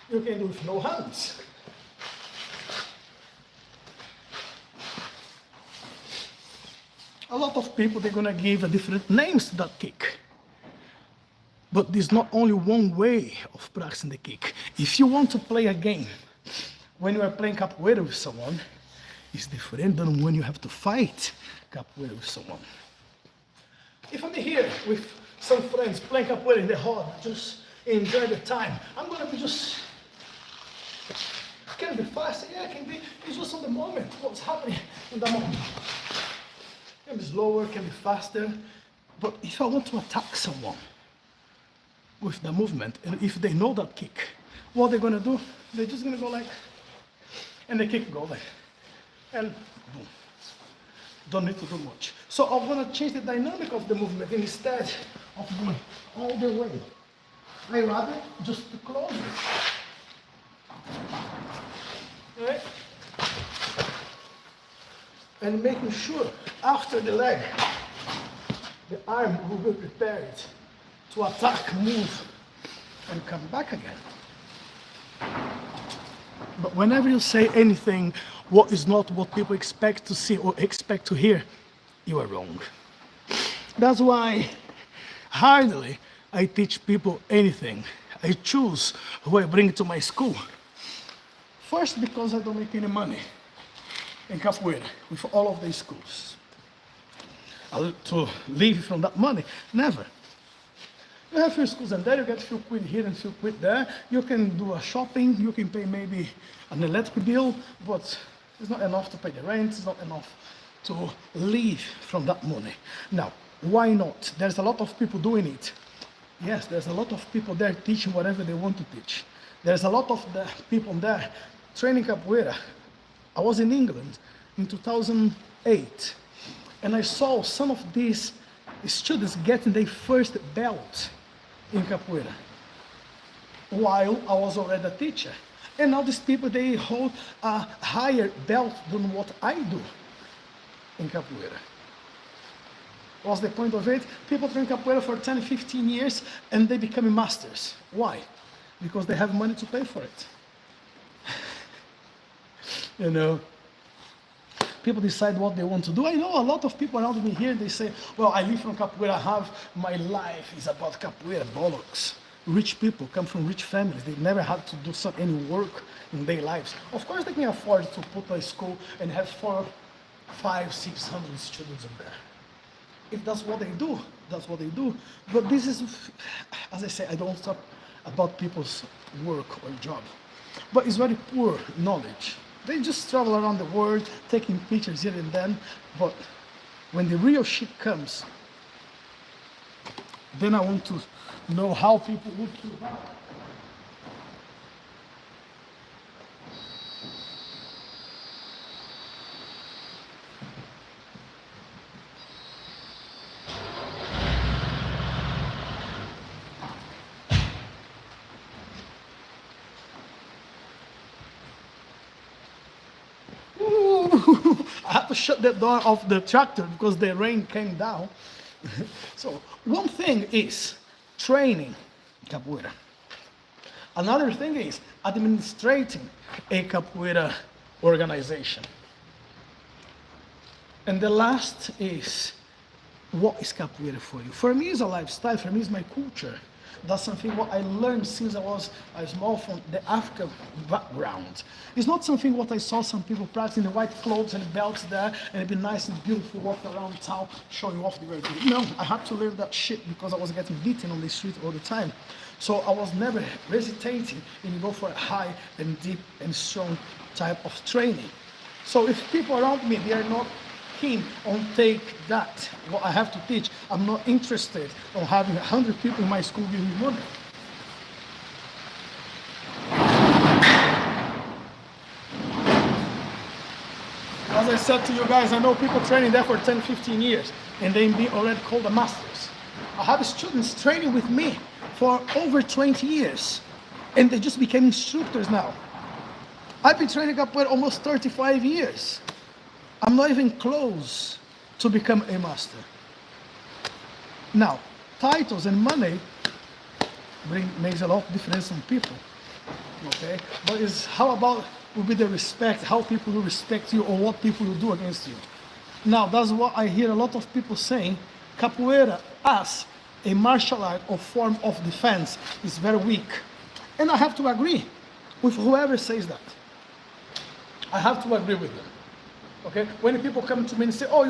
A: You can do it with no hands. A lot of people, they're going to give different names to that kick. But there's not only one way of practicing the kick. If you want to play a game, when you are playing capoeira with someone, it's different than when you have to fight capoeira with someone. If I'm here with some friends playing capoeira in the hall, just enjoy the time, I'm going to be just, can be fast, yeah, it can be, it's just on the moment, what's happening in the moment. Can be slower, can be faster, but if I want to attack someone with the movement, and if they know that kick, what they're going to do, they're just going to go like, and the kick go like, and boom. don't need to do much. So I'm going to change the dynamic of the movement. Instead of going all the way, I rather just close it. Right? And making sure after the leg, the arm will be prepared to attack, move, and come back again. But whenever you say anything what is not what people expect to see or expect to hear, you are wrong. That's why hardly I teach people anything. I choose who I bring to my school. First, because I don't make any money in Capoeira with all of these schools. To live from that money, never. You have few schools and there, you get few quid here and few quid there. You can do a shopping, you can pay maybe an electric bill, but it's not enough to pay the rent, it's not enough to live from that money. Now, why not? There's a lot of people doing it. Yes, there's a lot of people there teaching whatever they want to teach. There's a lot of the people there training Capoeira. I was in England in 2008, and I saw some of these students getting their first belt in Capoeira while I was already a teacher. And now these people, they hold a higher belt than what I do in Capoeira. What's the point of it? People train Capoeira for 10, 15 years and they become masters. Why? Because they have money to pay for it. You know, people decide what they want to do. I know a lot of people around me here, they say, well, I live from Capoeira, my life is about Capoeira, bollocks. Rich people come from rich families. They never had to do any work in their lives. Of course, they can afford to put a school and have 400, 500, 600 students in there. If that's what they do, that's what they do. But this is, as I say, I don't talk about people's work or job. But it's very poor knowledge. They just travel around the world, taking pictures here and then. But when the real shit comes, then I want to know how people would survive. I had to shut the door of the tractor because the rain came down. So one thing is training Capoeira. Another thing is administrating a Capoeira organization. And the last is, what is Capoeira for you? For me, it's a lifestyle. For me, it's my culture. That's something what I learned since I was small from the African background. It's not something what I saw some people practicing the white clothes and belts there, and it'd be nice and beautiful, walk around town, showing off the very good. No, I had to learn that shit because I was getting beaten on the street all the time. So I was never hesitating in go for a high and deep and strong type of training. So if people around me, they are not keen on take that, what I have to teach, I'm not interested on having 100 people in my school give me money. As I said to you guys, I know people training there for 10, 15 years, and they've been already called the masters. I have students training with me for over 20 years, and they just became instructors now. I've been training up for almost 35 years. I'm not even close to become a master. Now, titles and money makes a lot of difference on people. Okay? But it's how about will be the respect, how people will respect you or what people will do against you. Now, that's what I hear a lot of people saying. Capoeira as a martial art or form of defense is very weak. And I have to agree with whoever says that. I have to agree with them. Okay, when people come to me and say, "Oh,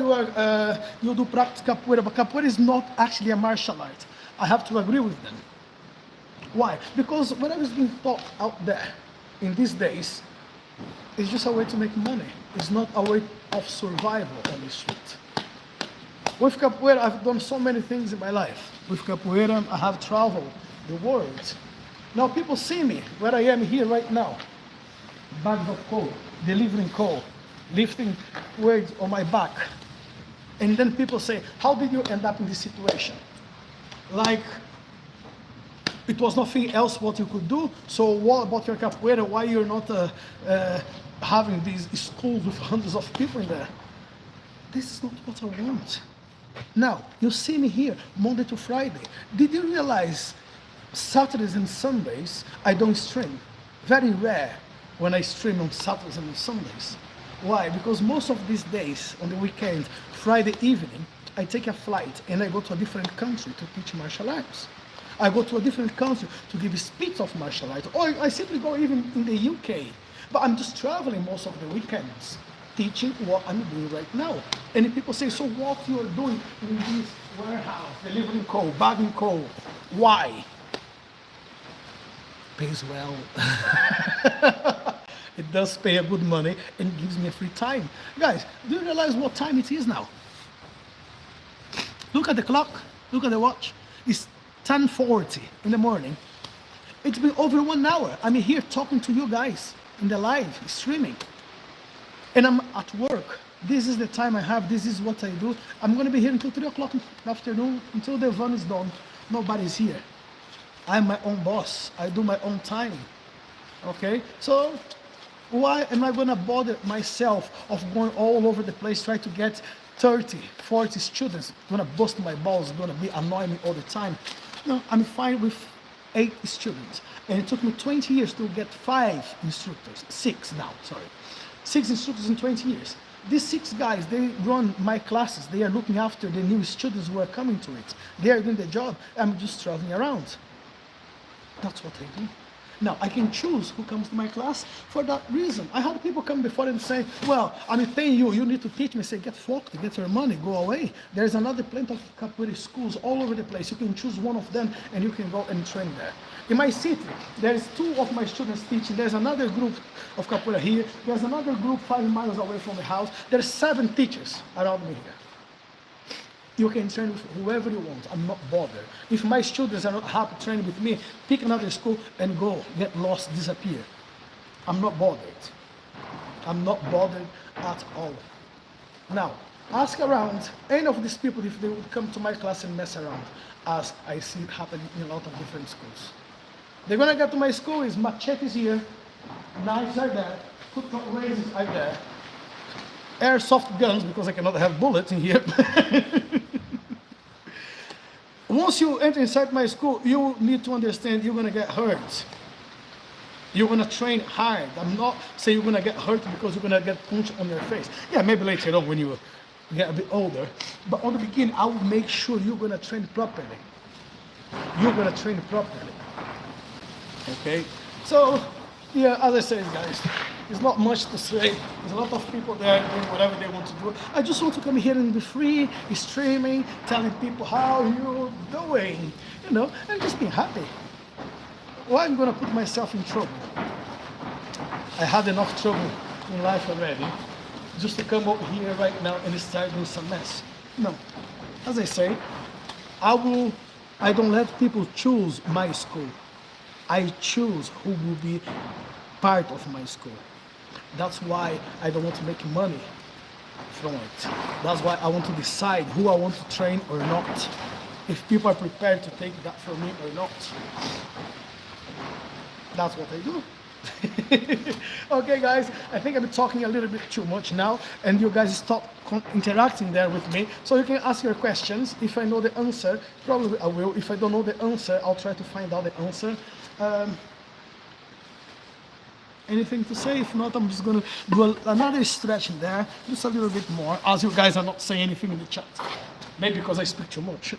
A: you do practice capoeira," but capoeira is not actually a martial art. I have to agree with them. Why? Because whatever is being taught out there in these days is just a way to make money. It's not a way of survival on the street. With capoeira, I've done so many things in my life. With capoeira, I have traveled the world. Now people see me where I am here right now. Bags of coal, delivering coal, lifting weights on my back. And then people say, how did you end up in this situation? Like, it was nothing else what you could do. So what about your capoeira? Why you're not having these schools with hundreds of people in there? This is not what I want. Now, you see me here Monday to Friday. Did you realize Saturdays and Sundays I don't stream? Very rare when I stream on Saturdays and Sundays. Why? Because most of these days, on the weekend, Friday evening, I take a flight and I go to a different country to teach martial arts. I go to a different country to give a speech of martial arts. Or I simply go even in the UK. But I'm just traveling most of the weekends, teaching what I'm doing right now. And people say, so what you're doing in this warehouse, delivering coal, bagging coal, why? Pays well. It does pay a good money and gives me a free time. Guys, do you realize what time it is now? Look at the clock. Look at the watch. It's 10:40 in the morning. It's been over 1 hour. I'm here talking to you guys in the live streaming. And I'm at work. This is the time I have. This is what I do. I'm going to be here until 3 o'clock in the afternoon, until the van is done. Nobody's here. I'm my own boss. I do my own time. Okay? So why am I going to bother myself of going all over the place, try to get 30, 40 students, going to bust my balls, going to be annoying me all the time? No, I'm fine with 8 students. And it took me 20 years to get 5 instructors. 6 now, sorry. 6 instructors in 20 years. These 6 guys, they run my classes. They are looking after the new students who are coming to it. They are doing the job. I'm just traveling around. That's what I do. Now, I can choose who comes to my class for that reason. I had people come before and say, well, I'm paying you, you need to teach me. I say, get fucked, get your money, go away. There's another plenty of capoeira schools all over the place. You can choose one of them and you can go and train there. In my city, there's 2 of my students teaching. There's another group of capoeira here. There's another group 5 miles away from the house. There's 7 teachers around me here. You can train with whoever you want. I'm not bothered. If my students are not happy training with me, pick another school and go. Get lost, disappear. I'm not bothered. I'm not bothered at all. Now, ask around any of these people if they would come to my class and mess around, as I see it happen in a lot of different schools. They're gonna get to my school, is machetes here, knives are there, foot razors are there, airsoft guns, because I cannot have bullets in here. Once you enter inside my school, you need to understand you're going to get hurt. You're going to train hard. I'm not saying you're going to get hurt because you're going to get punched on your face. Yeah, maybe later on when you get a bit older. But on the beginning, I will make sure you're going to train properly. You're going to train properly. Okay? So, yeah, as I said, guys, there's not much to say. There's a lot of people there doing whatever they want to do. I just want to come here and be free, streaming, telling people how you're doing, you know, and just being happy. Why I'm going to put myself in trouble? I had enough trouble in life already, just to come over here right now and start doing some mess. No. As I say, I don't let people choose my school. I choose who will be part of my school. That's why I don't want to make money from it. That's why I want to decide who I want to train or not. If people are prepared to take that from me or not. That's what I do. Okay, guys, I think I've been talking a little bit too much now, and you guys stop interacting there with me. So you can ask your questions. If I know the answer, probably I will. If I don't know the answer, I'll try to find out the answer. Anything to say? If not, I'm just going to do another stretch in there, just a little bit more, as you guys are not saying anything in the chat. Maybe because I speak too much.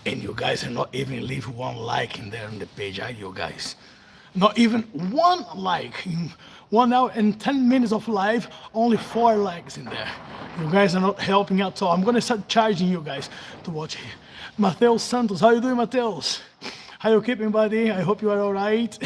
A: And you guys are not even leave one like in there on the page, are you guys? Not even one like. In 1 hour and 10 minutes of live, only 4 likes in there. You guys are not helping at all. I'm gonna start charging you guys to watch here. Mateus Santos, how you doing, Mateus? How you keeping, buddy? I hope you are all right.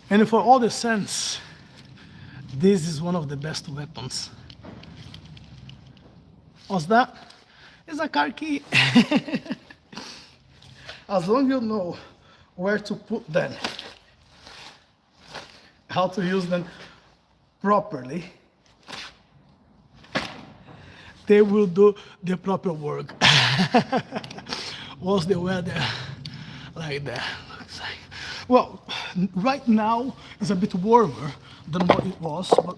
A: And for all the sense, this is one of the best weapons. What's that? It's a car key. As long as you know where to put them, how to use them properly, they will do the proper work. What's the weather like that? Looks like. Well, right now it's a bit warmer than what it was, but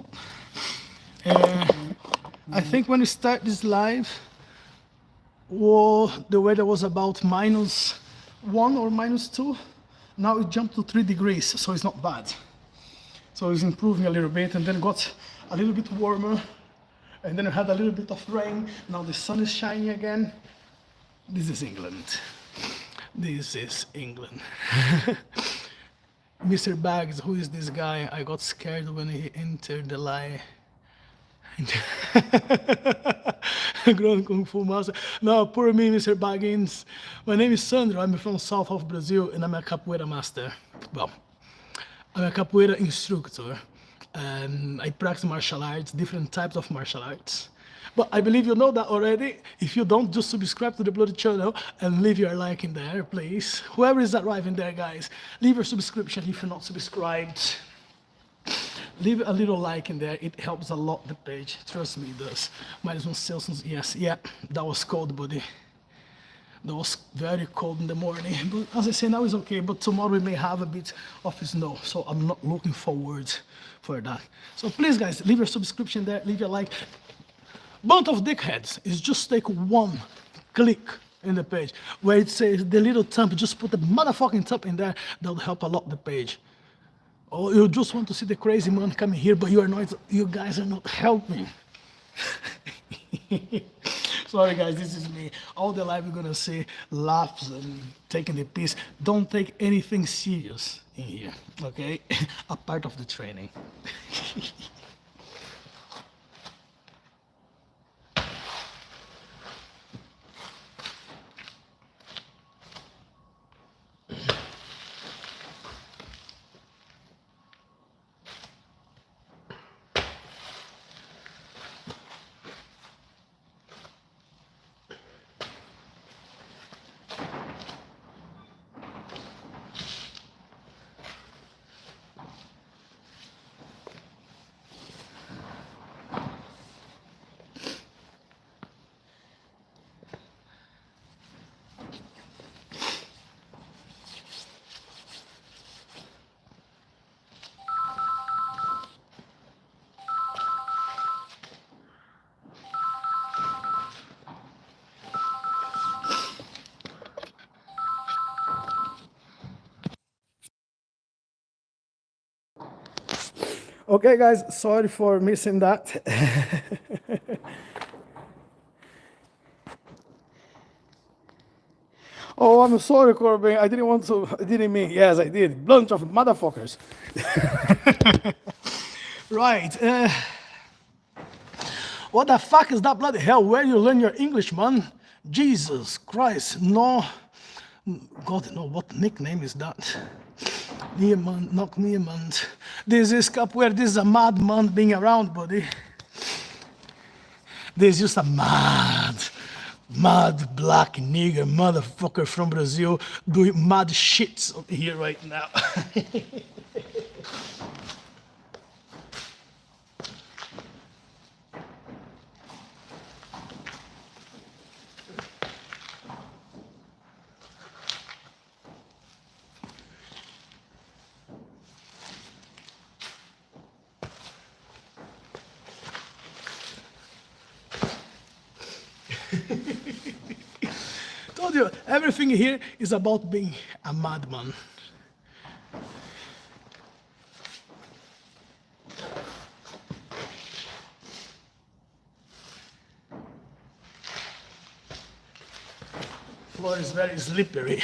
A: I think when we start this live, well, the weather was about -1 or -2. Now it jumped to 3 degrees, so it's not bad. So it's improving a little bit, and then it got a little bit warmer, and then we had a little bit of rain. Now the sun is shining again. This is England. This is England. Mr. Bags, who is this guy? I got scared when he entered the lie. Grand Kung Fu Master. No, poor me, Mr. Baggins. My name is Sandro. I'm from south of Brazil, and I'm a capoeira master. Well, I'm a capoeira instructor. I practice martial arts, different types of martial arts. But I believe you know that already. If you don't, just subscribe to the Bloody channel and leave your like in there, please. Whoever is arriving there, guys, leave your subscription if you're not subscribed. Leave a little like in there. It helps a lot the page. Trust me, it does. -1 Celsius. Yes, yeah, that was cold, buddy. That was very cold in the morning. But as I say, now it's okay. But tomorrow we may have a bit of snow. So I'm not looking forward for that. So please, guys, leave your subscription there. Leave your like. Bunch of dickheads is just take one click in the page where it says the little thumb. Just put the motherfucking thumb in there. That'll help a lot the page. Or you just want to see the crazy man coming here, but you guys are not helping. Sorry guys, this is me. All the live you're gonna see laughs and taking the piss. Don't take anything serious in here, okay? A part of the training. Okay, guys, sorry for missing that. Oh, I'm sorry, Corbin. I didn't want to. I didn't mean. Yes, I did. Bunch of motherfuckers. Right. What the fuck is that bloody hell? Where you learn your English, man? Jesus Christ. No. God, no. What nickname is that? Neiman, not Neiman. This is Capoeira. This is a madman being around, buddy. This is just a mad black nigger motherfucker from Brazil doing mad shits here right now. you, everything here is about being a madman. Floor is very slippery.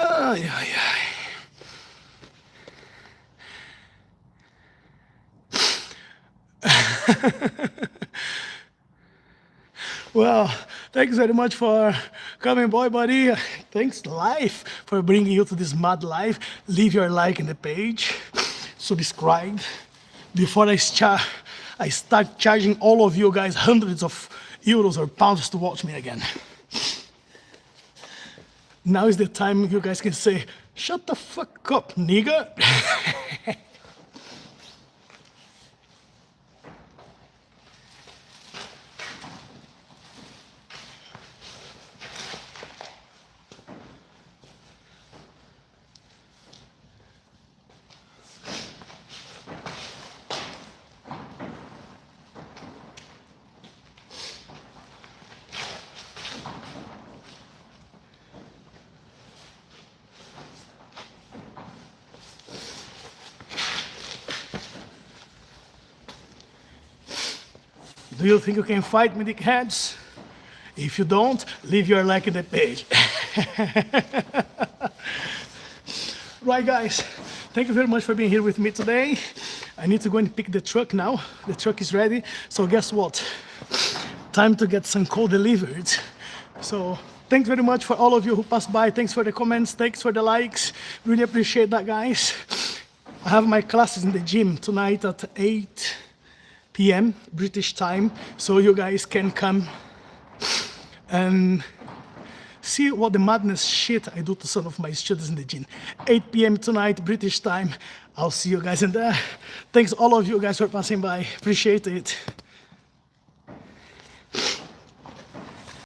A: Ay, ay, ay. Well, thanks very much for coming, boy, buddy. Thanks, life, for bringing you to this mad life. Leave your like in the page, subscribe. Before I start charging all of you guys hundreds of euros or pounds to watch me again. Now is the time you guys can say, shut the fuck up, nigga. Do you think you can fight me, dickheads? If you don't, leave your like in the page. Right, guys, thank you very much for being here with me today. I need to go and pick the truck now. The truck is ready. So guess what? Time to get some coal delivered. So thanks very much for all of you who passed by. Thanks for the comments. Thanks for the likes. Really appreciate that, guys. I have my classes in the gym tonight at 8 p.m. British time, so you guys can come and see what the madness shit I do to some of my students in the gym. 8 p.m. tonight, British time. I'll see you guys in there. Thanks all of you guys for passing by. Appreciate it.